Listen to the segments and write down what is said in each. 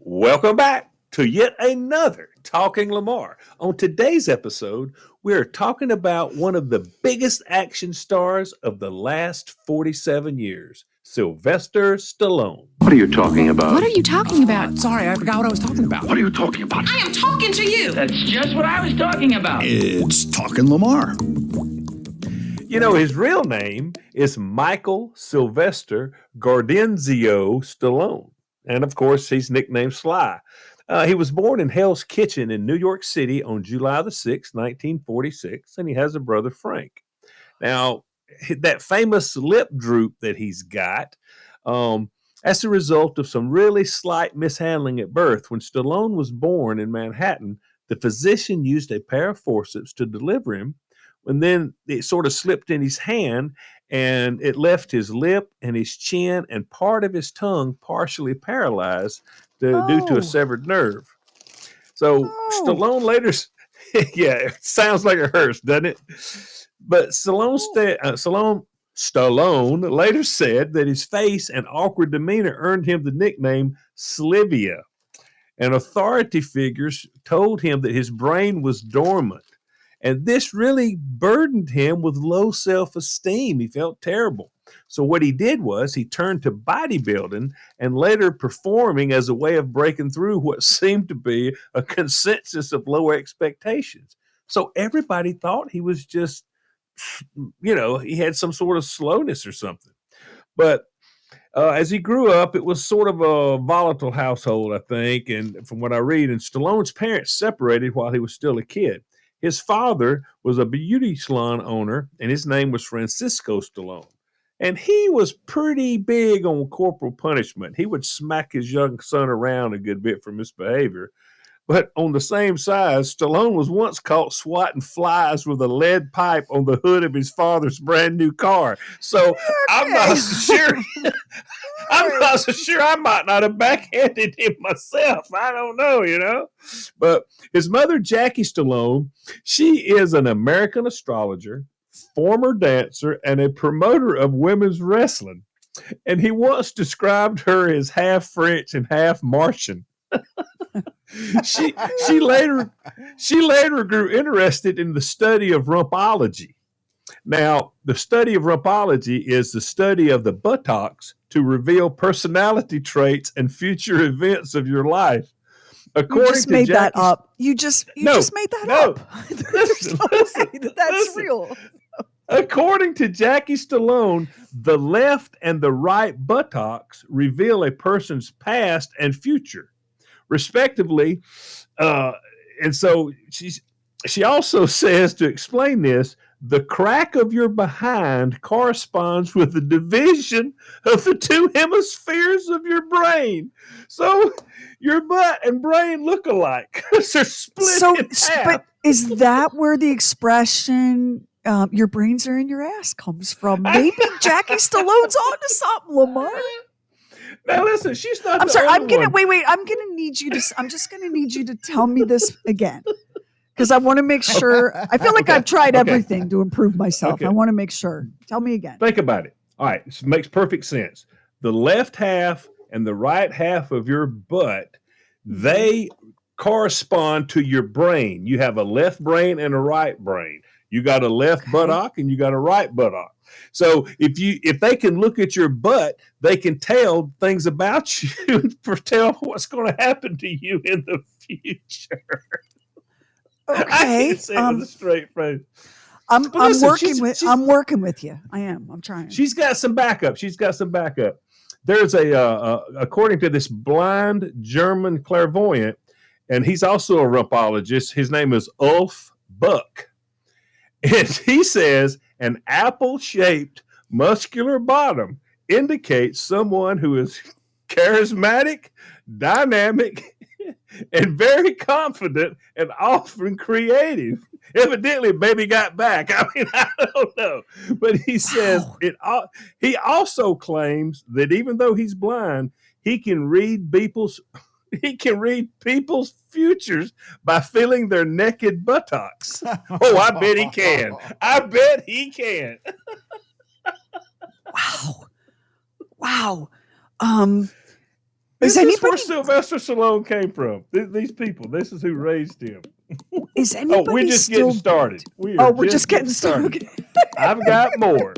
Welcome back to yet another Talking Lamar. On today's episode, we're talking about one of the biggest action stars of the last 47 years, Sylvester Stallone. What are you talking about? What are you talking about? Sorry, I forgot what I was talking about. What are you talking about? I am talking to you. That's just what I was talking about. It's Talking Lamar. You know, his real name is Michael Sylvester Gardenzio Stallone. And of course, he's nicknamed Sly. He was born in Hell's Kitchen in New York City on July the 6th, 1946, and he has a brother, Frank. Now, that famous lip droop that he's got, that's a result of some really slight mishandling at birth. When Stallone was born in Manhattan, the physician used a pair of forceps to deliver him, and then it sort of slipped in his hand, and it left his lip and his chin and part of his tongue partially paralyzed due to a severed nerve. So Stallone later, yeah, it sounds like it hurts, doesn't it? But Stallone later said that his face and awkward demeanor earned him the nickname Slivia, and authority figures told him that his brain was dormant. And this really burdened him with low self-esteem. He felt terrible. So what he did was he turned to bodybuilding and later performing as a way of breaking through what seemed to be a consensus of lower expectations. So everybody thought he was just, he had some sort of slowness or something. But as he grew up, it was sort of a volatile household, I think, and from what I read. And Stallone's parents separated while he was still a kid. His father was a beauty salon owner, and his name was Francisco Stallone. And he was pretty big on corporal punishment. He would smack his young son around a good bit for misbehavior. But on the same side, Stallone was once caught swatting flies with a lead pipe on the hood of his father's brand new car. So I'm not so sure. I'm not so sure I might not have backhanded him myself. I don't know, But his mother, Jackie Stallone, she is an American astrologer, former dancer, and a promoter of women's wrestling. And he once described her as half French and half Martian. She later grew interested in the study of rumpology. Now, the study of rumpology is the study of the buttocks to reveal personality traits and future events of your life. You just made that up. You just made that up. There's no way that's real. According to Jackie Stallone, the left and the right buttocks reveal a person's past and future, respectively. And so she also says, to explain this, the crack of your behind corresponds with the division of the two hemispheres of your brain. So your butt and brain look alike. They're split in half. But is that where the expression your brains are in your ass comes from? Maybe Jackie Stallone's onto something, Lamar. Now listen, she's not. I'm sorry. I'm just gonna need you to tell me this again, because I want to make sure. I feel like I've tried everything to improve myself. Okay. I want to make sure. Tell me again. Think about it. All right, this makes perfect sense. The left half and the right half of your butt, they correspond to your brain. You have a left brain and a right brain. You got a left buttock and you got a right buttock. So if they can look at your butt, they can tell things about you and foretell what's going to happen to you in the future. Okay. I can't say it with a straight face. I'm working with you. I am. I'm trying. She's got some backup. There's according to this blind German clairvoyant, and he's also a rumpologist. His name is Ulf Buck. And he says an apple-shaped muscular bottom indicates someone who is charismatic, dynamic, and very confident and often creative. Evidently, baby got back. I mean, I don't know. But he says he also claims that even though he's blind, he can read people's futures by feeling their naked buttocks. Oh, I bet he can. Wow. Is This is where anybody Sylvester Stallone came from. These people. This is who raised him. is Oh, anybody we're just still getting started. We Oh, are we're just getting started. I've got more.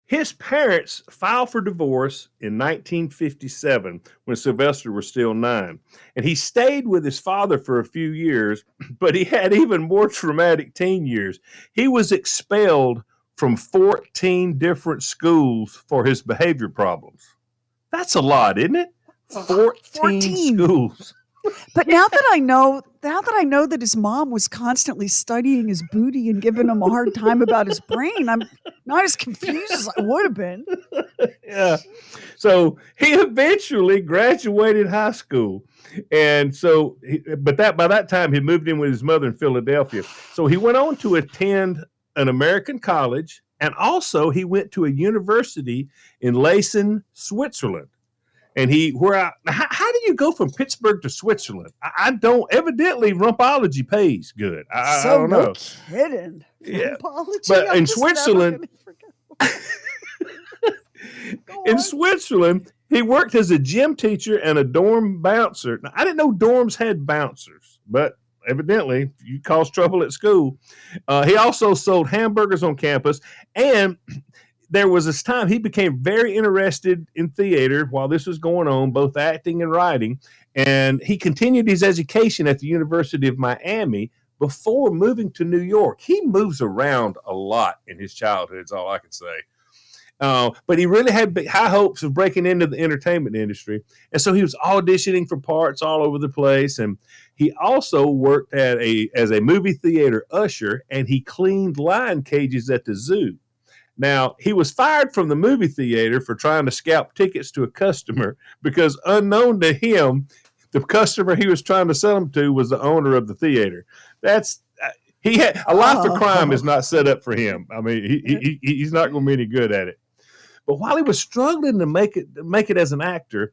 His parents filed for divorce in 1957 when Sylvester was still 9. And he stayed with his father for a few years, but he had even more traumatic teen years. He was expelled from 14 different schools for his behavior problems. That's a lot, isn't it? 14 schools. But now that I know that his mom was constantly studying his booty and giving him a hard time about his brain, I'm not as confused as I would have been. Yeah. So he eventually graduated high school. And so, by that time, he moved in with his mother in Philadelphia. So he went on to attend an American college, and also he went to a university in Leysen, Switzerland. And how do you go from Pittsburgh to Switzerland? I don't, evidently rumpology pays good. I don't know. No kidding. Yeah. Rumpology? But I'm in just Switzerland, in Switzerland, he worked as a gym teacher and a dorm bouncer. Now, I didn't know dorms had bouncers, but evidently you caused trouble at school. He also sold hamburgers on campus, and there was this time he became very interested in theater while this was going on, both acting and writing. And he continued his education at the University of Miami before moving to New York. He moves around a lot in his childhood, is all I can say. But he really had high hopes of breaking into the entertainment industry. And so he was auditioning for parts all over the place. And he also worked as a movie theater usher, and he cleaned lion cages at the zoo. Now, he was fired from the movie theater for trying to scalp tickets to a customer because, unknown to him, the customer he was trying to sell them to was the owner of the theater. He had a life of crime is not set up for him. I mean, he's not going to be any good at it. But while he was struggling to make it as an actor,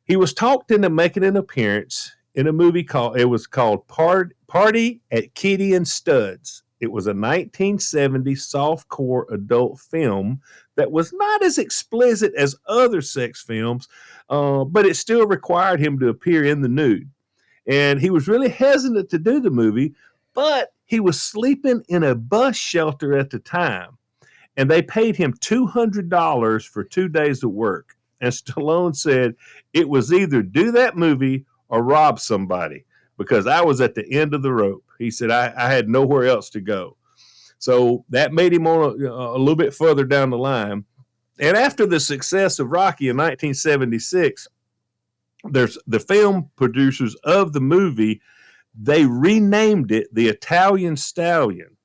he was talked into making an appearance in a movie called Party at Kitty and Studs. It was a 1970 softcore adult film that was not as explicit as other sex films, but it still required him to appear in the nude. And he was really hesitant to do the movie, but he was sleeping in a bus shelter at the time, and they paid him $200 for 2 days of work. And Stallone said, it was either do that movie or rob somebody, because I was at the end of the rope. He said, I had nowhere else to go. So that made him on a little bit further down the line. And after the success of Rocky in 1976, there's the film producers of the movie, they renamed it The Italian Stallion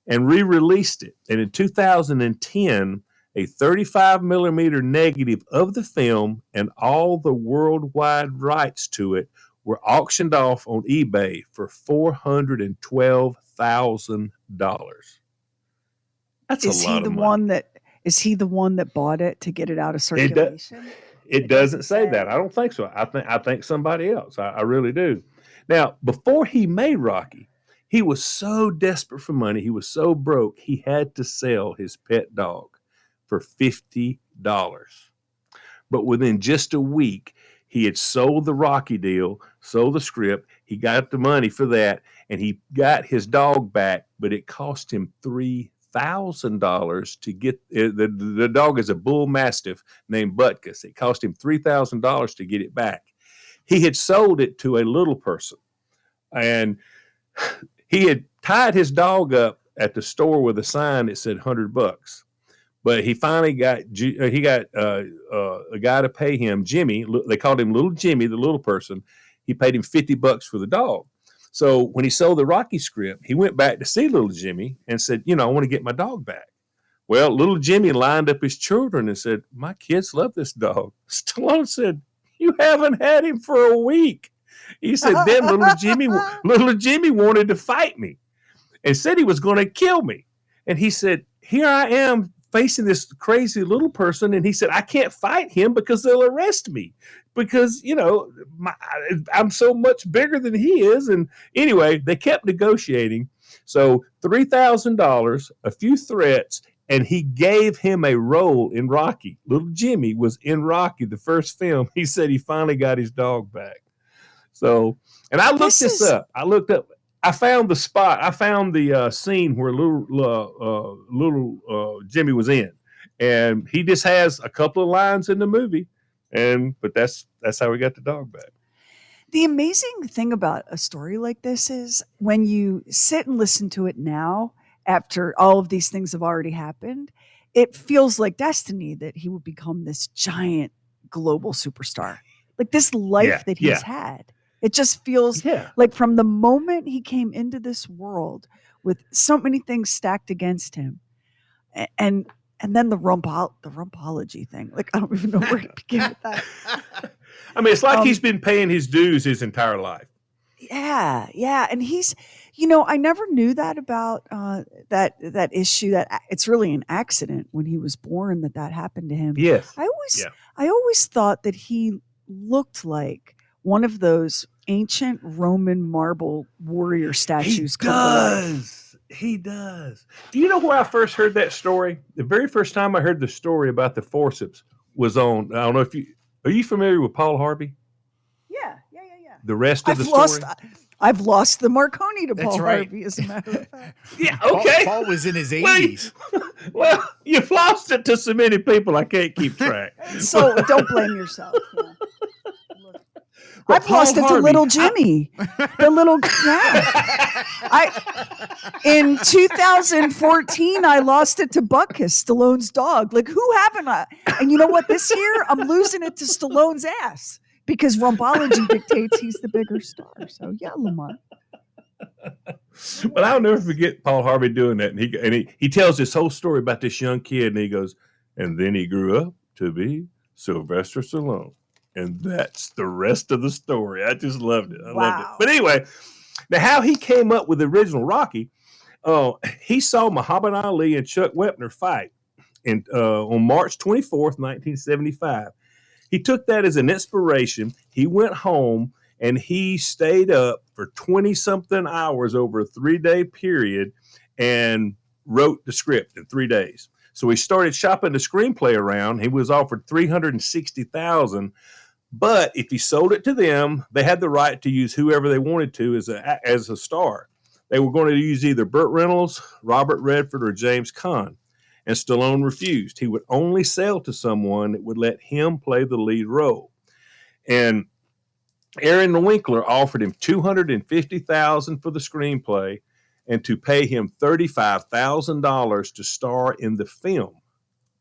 and re-released it. And in 2010, a 35 millimeter negative of the film and all the worldwide rights to it were auctioned off on eBay for $412,000. That's a lot of money. Is he the one that bought it to get it out of circulation? It doesn't say that. I don't think so. I think somebody else. I really do. Now, before he made Rocky, he was so desperate for money. He was so broke. He had to sell his pet dog for $50. But within just a week, he had sold the Rocky deal, sold the script. He got the money for that, and he got his dog back, but it cost him $3,000 to get the dog is a bull mastiff named Butkus. It cost him $3,000 to get it back. He had sold it to a little person, and he had tied his dog up at the store with a sign that said $100. But he finally got a guy to pay him, Jimmy. They called him Little Jimmy, the little person. He paid him $50 for the dog. So when he sold the Rocky script, he went back to see Little Jimmy and said, I want to get my dog back. Well, Little Jimmy lined up his children and said, my kids love this dog. Stallone said, you haven't had him for a week. He said, then Little Jimmy wanted to fight me and said he was going to kill me. And he said, here I am facing this crazy little person. And he said, I can't fight him because they'll arrest me because, I'm so much bigger than he is. And anyway, they kept negotiating. So $3,000, a few threats, and he gave him a role in Rocky. Little Jimmy was in Rocky, the first film. He said he finally got his dog back. So, and I looked this up. I found the spot. I found the scene where little Jimmy was in, and he just has a couple of lines in the movie, but that's how we got the dog back. The amazing thing about a story like this is when you sit and listen to it now, after all of these things have already happened, it feels like destiny that he would become this giant global superstar. Like this life that he's had. It just feels like from the moment he came into this world with so many things stacked against him, and then the rumpology thing. Like I don't even know where to begin with that. I mean, it's like he's been paying his dues his entire life. Yeah, and he's, I never knew that about that issue. That it's really an accident when he was born that happened to him. Yes, I always thought that he looked like one of those ancient Roman marble warrior statues. He does. Do you know where I first heard that story? The very first time I heard the story about the forceps was on. I don't know if are you familiar with Paul Harvey? Yeah. The rest of the story. I've lost the Marconi to Paul Harvey, as a matter of fact. Yeah, okay. Paul was in his 80s. Well, you've lost it to so many people, I can't keep track. So don't blame yourself. Yeah. I've lost it to little Jimmy. In 2014, I lost it to Butkus, Stallone's dog. Like, who haven't I? And you know what? This year, I'm losing it to Stallone's ass because rumpology dictates he's the bigger star. So, yeah, Lamar. But I'll never forget Paul Harvey doing that. And he tells this whole story about this young kid, and he goes, and then he grew up to be Sylvester Stallone. And that's the rest of the story. I just loved it. I loved it. But anyway, now how he came up with the original Rocky, he saw Muhammad Ali and Chuck Wepner fight on March 24th, 1975. He took that as an inspiration. He went home and he stayed up for 20-something hours over a 3-day period and wrote the script in 3 days. So he started shopping the screenplay around. He was offered $360,000. But if he sold it to them, they had the right to use whoever they wanted to as a star. They were going to use either Burt Reynolds, Robert Redford, or James Caan. And Stallone refused. He would only sell to someone that would let him play the lead role. And Aaron Winkler offered him $250,000 for the screenplay and to pay him $35,000 to star in the film.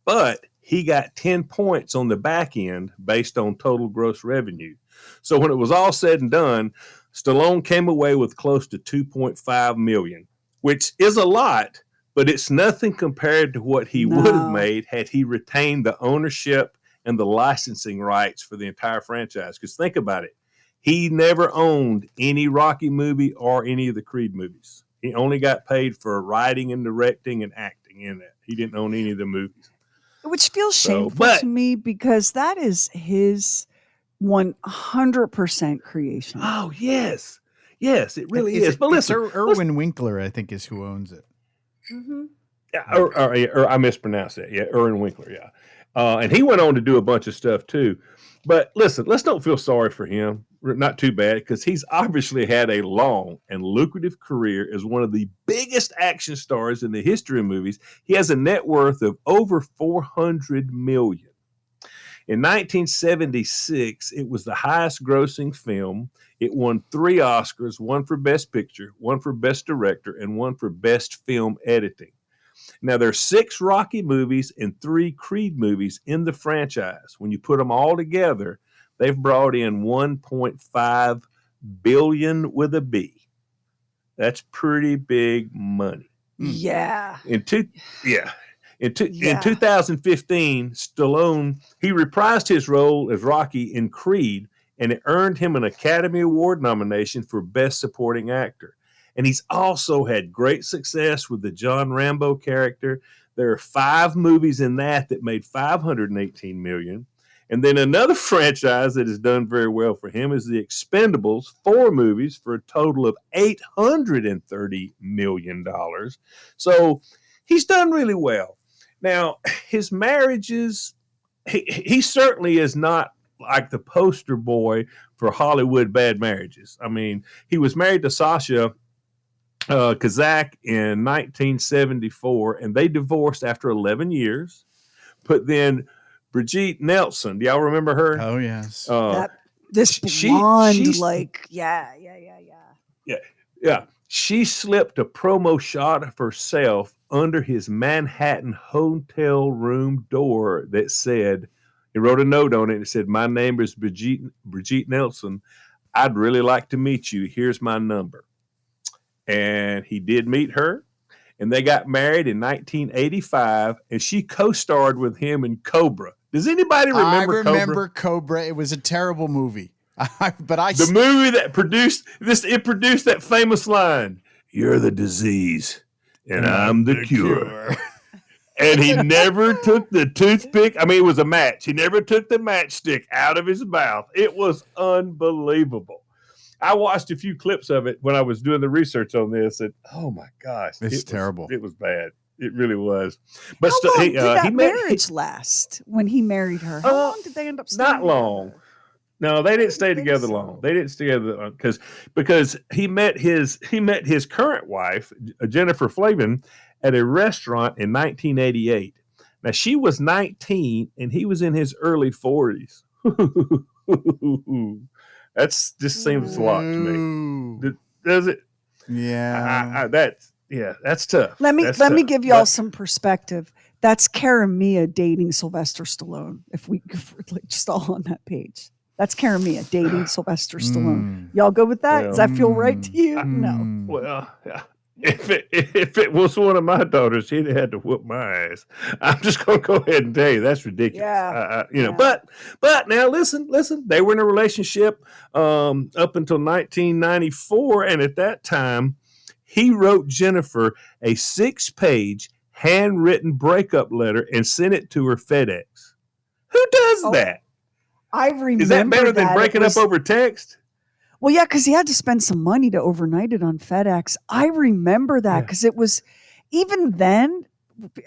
But he got 10 points on the back end based on total gross revenue. So when it was all said and done, Stallone came away with close to $2.5 million, which is a lot, but it's nothing compared to what he would have made had he retained the ownership and the licensing rights for the entire franchise. Because think about it. He never owned any Rocky movie or any of the Creed movies. He only got paid for writing and directing and acting in that. He didn't own any of the movies. Which feels shameful to me because that is his 100% creation. Oh, yes. Yes, it really is. But listen, Erwin Winkler, I think, is who owns it. Mm-hmm. Yeah, or I mispronounced that. Yeah, Erwin Winkler, yeah. And he went on to do a bunch of stuff, too. But listen, let's don't feel sorry for him. Not too bad, because he's obviously had a long and lucrative career as one of the biggest action stars in the history of movies. He has a net worth of over $400 million. In 1976, it was the highest grossing film. It won 3 Oscars, one for Best Picture, one for Best Director, and one for Best Film Editing. Now, there are 6 Rocky movies and 3 Creed movies in the franchise. When you put them all together, they've brought in $1.5 billion with a B. That's pretty big money. Yeah. In 2015, Stallone, he reprised his role as Rocky in Creed, and it earned him an Academy Award nomination for Best Supporting Actor. And he's also had great success with the John Rambo character. There are 5 movies in that made $518 million. And then another franchise that has done very well for him is the Expendables, 4 movies for a total of $830 million. So he's done really well. Now, his marriages, he certainly is not like the poster boy for Hollywood bad marriages. I mean, he was married to Sasha Kazak in 1974, and they divorced after 11 years. But then Brigitte Nelson, do y'all remember her? Oh, yes. This blonde, Yeah. She slipped a promo shot of herself under his Manhattan hotel room door that said, he wrote a note on it. It said, "My name is Brigitte Nelson. I'd really like to meet you. Here's my number." And he did meet her, and they got married in 1985, and she co-starred with him in Cobra. Does anybody remember Cobra? I remember Cobra. It was a terrible movie. The movie that produced this, it produced that famous line, "You're the disease, and I'm the cure." And he never took the toothpick. I mean, it was a match. He never took the matchstick out of his mouth. It was unbelievable. I watched a few clips of it when I was doing the research on this, and oh my gosh, it's terrible. It was bad. It really was. But how long did that marriage last when he married her? How long did they end up staying? Not long. No, they didn't stay together long. They didn't stay together because he met his current wife, Jennifer Flavin, at a restaurant in 1988. Now she was 19 and he was in his early 40s. That's just seems a lot to me. Does it? Yeah. That's tough. Let me give y'all some perspective. That's Cara Mia dating Sylvester Stallone. If we're like just all on that page. That's Cara Mia dating Sylvester Stallone. Y'all go with that? Does that feel right to you? No. Well, yeah. If it was one of my daughters, he'd have had to whoop my ass. I'm just going to go ahead and tell you that's ridiculous. Yeah. But now listen. They were in a relationship up until 1994, and at that time, he wrote Jennifer a 6-page handwritten breakup letter and sent it to her FedEx. Who does that? I remember. Is that better than breaking up over text? Well, yeah, because he had to spend some money to overnight it on FedEx. I remember that because it was, even then,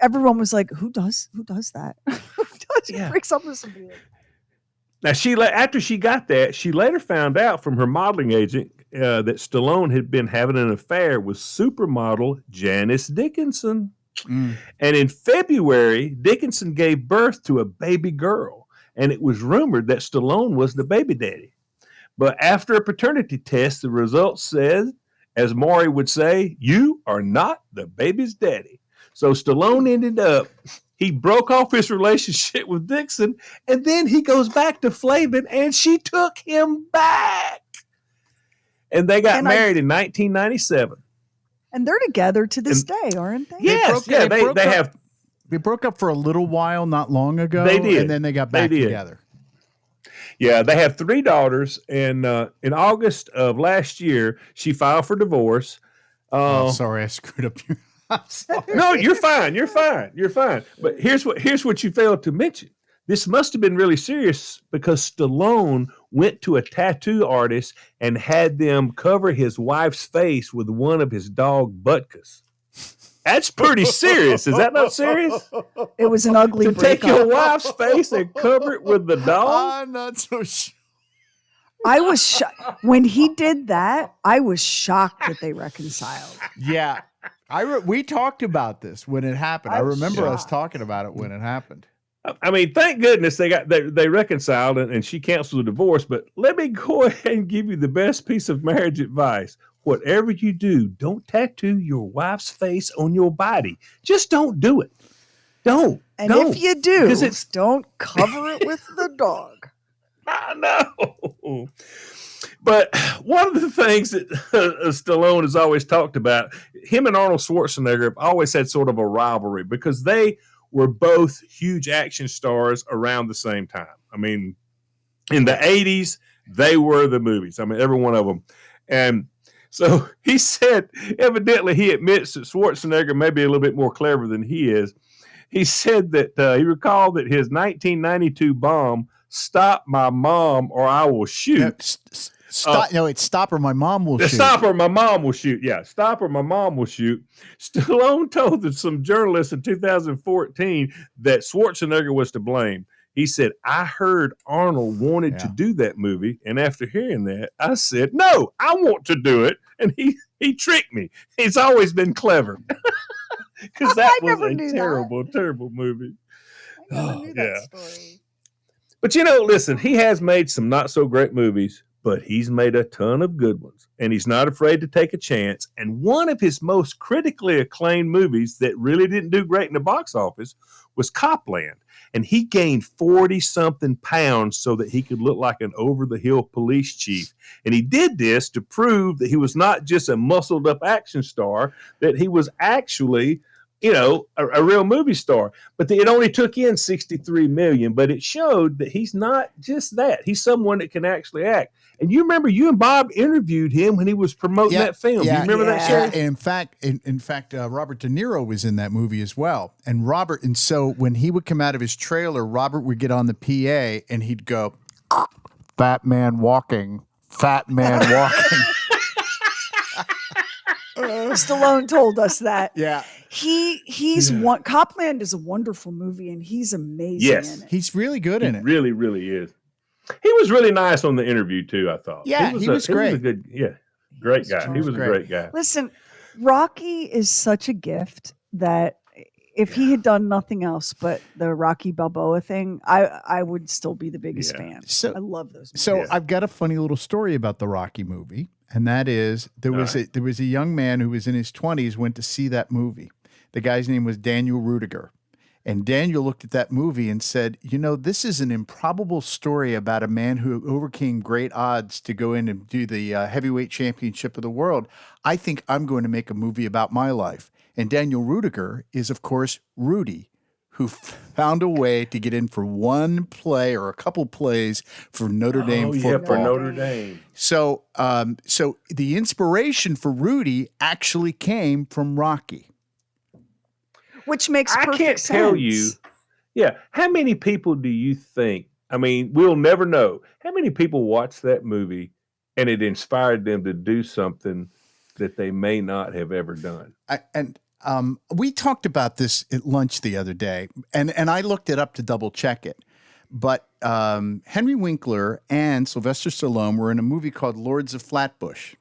everyone was like, "Who does that? Who breaks up with somebody?" Now after she got that, she later found out from her modeling agent that Stallone had been having an affair with supermodel Janice Dickinson. And in February, Dickinson gave birth to a baby girl, and it was rumored that Stallone was the baby daddy. But after a paternity test, the results said, as Maury would say, "You are not the baby's daddy." So Stallone ended up, he broke off his relationship with Dixon, and then he goes back to Flavin, and she took him back. And they got married in 1997. And they're together to this day, aren't they? Yes, They broke up for a little while not long ago. They did. And then they got back together. Yeah, they have 3 daughters, and in August of last year, she filed for divorce. Sorry, I screwed up your. No, you're fine. But here's what you failed to mention. This must have been really serious because Stallone went to a tattoo artist and had them cover his wife's face with one of his dog Butkus. That's pretty serious. Is that not serious? It was an ugly breakup. Take your wife's face and cover it with the dog? I'm not so sure. I was when he did that. I was shocked that they reconciled. Yeah, we talked about this when it happened. I remember us talking about it when it happened. I mean, thank goodness they reconciled and she canceled the divorce. But let me go ahead and give you the best piece of marriage advice. Whatever you do, don't tattoo your wife's face on your body. Just don't do it. Don't. If you do, don't cover it with the dog. I know. But one of the things that Stallone has always talked about, him and Arnold Schwarzenegger have always had sort of a rivalry because they were both huge action stars around the same time. I mean, in the 80s, they were the movies. I mean, every one of them. And so he said, evidently he admits that Schwarzenegger may be a little bit more clever than he is. He said that he recalled that his 1992 bomb, "Stop my mom or I will shoot." Stop! No, it's stop or my mom will shoot. Stop or my mom will shoot. Yeah, stop or my mom will shoot. Stallone told some journalists in 2014 that Schwarzenegger was to blame. He said, I heard Arnold wanted to do that movie. And after hearing that, I said, no, I want to do it. And he tricked me. He's always been clever. Because that was a terrible movie. I never knew that story. But listen, he has made some not so great movies, but he's made a ton of good ones. And he's not afraid to take a chance. And one of his most critically acclaimed movies that really didn't do great in the box office was Copland. And he gained 40-something pounds so that he could look like an over-the-hill police chief. And he did this to prove that he was not just a muscled-up action star, that he was actually, a real movie star. But it only took in $63 million. But it showed that he's not just that. He's someone that can actually act. And you remember you and Bob interviewed him when he was promoting that film. Do you remember that, Sheri? In fact, Robert De Niro was in that movie as well. And so when he would come out of his trailer, Robert would get on the PA and he'd go, "Fat man walking, fat man walking." Stallone told us that. Yeah. Copland is a wonderful movie and he's amazing in it. He's really good in it. Really, really is. He was really nice on the interview too, I thought. Yeah, he was great. He was a good, great guy. He was a great guy. Listen, Rocky is such a gift that if he had done nothing else but the Rocky Balboa thing, I would still be the biggest fan. So I love those movies. So I've got a funny little story about the Rocky movie, and that is there was a young man who was in his 20s went to see that movie. The guy's name was Daniel Rudiger. And Daniel looked at that movie and said, this is an improbable story about a man who overcame great odds to go in and do the heavyweight championship of the world. I think I'm going to make a movie about my life. And Daniel Rudiger is, of course, Rudy, who found a way to get in for one play or a couple plays for Notre Dame football. Yeah, for Notre Dame. So the inspiration for Rudy actually came from Rocky. Which makes perfect sense. I can't tell you. Yeah. How many people do you think? I mean, we'll never know. How many people watched that movie and it inspired them to do something that they may not have ever done? We talked about this at lunch the other day, and I looked it up to double check it. But Henry Winkler and Sylvester Stallone were in a movie called Lords of Flatbush.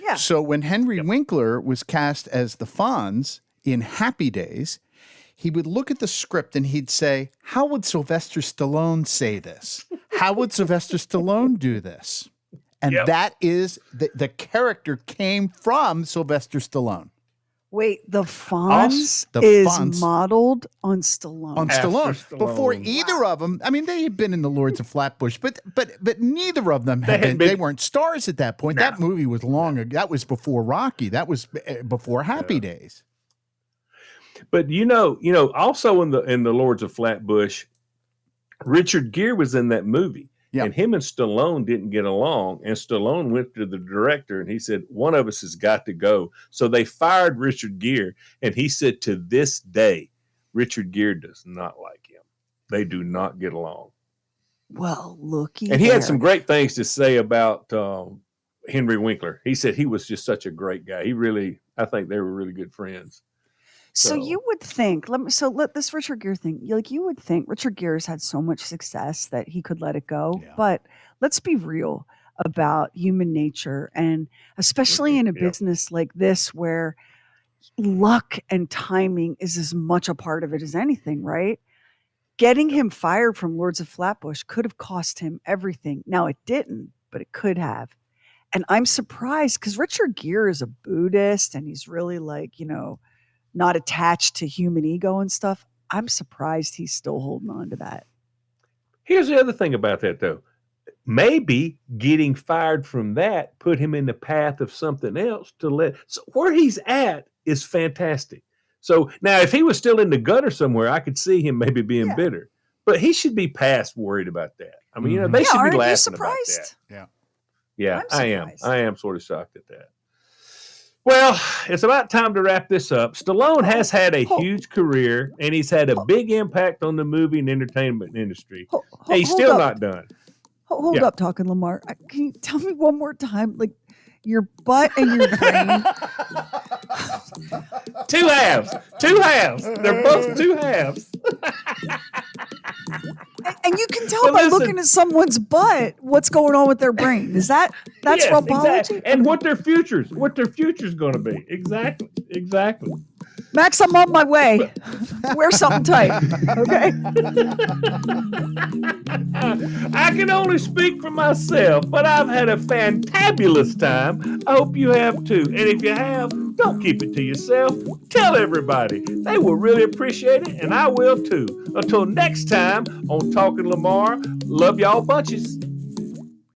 Yeah. So when Henry Winkler was cast as the Fonz in Happy Days, he would look at the script and he'd say, how would Sylvester Stallone say this? How would Sylvester Stallone do this? And that is, the character came from Sylvester Stallone. Wait, the Fonz is modeled on Stallone. On Stallone. Before either of them, I mean, they had been in the Lords of Flatbush, but neither of them had been. They weren't stars at that point. No. That movie was long ago. That was before Rocky. That was before Happy Days. But also in the Lords of Flatbush, Richard Gere was in that movie. Yep. And him and Stallone didn't get along. And Stallone went to the director and he said, one of us has got to go. So they fired Richard Gere. And he said, to this day, Richard Gere does not like him. They do not get along. Well, looky. And he had some great things to say about Henry Winkler. He said he was just such a great guy. I think they were really good friends. So you would think, let this Richard Gere thing, you would think Richard Gere's had so much success that he could let it go. Yeah. But let's be real about human nature, and especially in a business like this where luck and timing is as much a part of it as anything, right? Getting him fired from Lords of Flatbush could have cost him everything. Now it didn't, but it could have. And I'm surprised because Richard Gere is a Buddhist and he's really not attached to human ego and stuff. I'm surprised he's still holding on to that. Here's the other thing about that, though. Maybe getting fired from that put him in the path of something else so where he's at is fantastic. So now if he was still in the gutter somewhere, I could see him maybe being bitter. But he should be past worried about that. I mean, they should be laughing about that. Yeah. Yeah, I am. I am sort of shocked at that. Well, it's about time to wrap this up. Stallone has had a huge career, and he's had a big impact on the movie and entertainment industry. He's still not done. Hold Yeah. up, talking Lamar. Can you tell me one more time, like your butt and your brain? Two halves. They're both two halves. And you can tell Well, by listen. looking at someone's butt what's going on with their brain. That's Yes, robology? exactly. And what their future's going to be. Exactly. Max, I'm on my way. Wear something tight, okay? I can only speak for myself, but I've had a fantabulous time. I hope you have too. And if you have, don't keep it to yourself. Tell everybody. They will really appreciate it, and I will too. Until next time on Talking Lamar, love y'all bunches.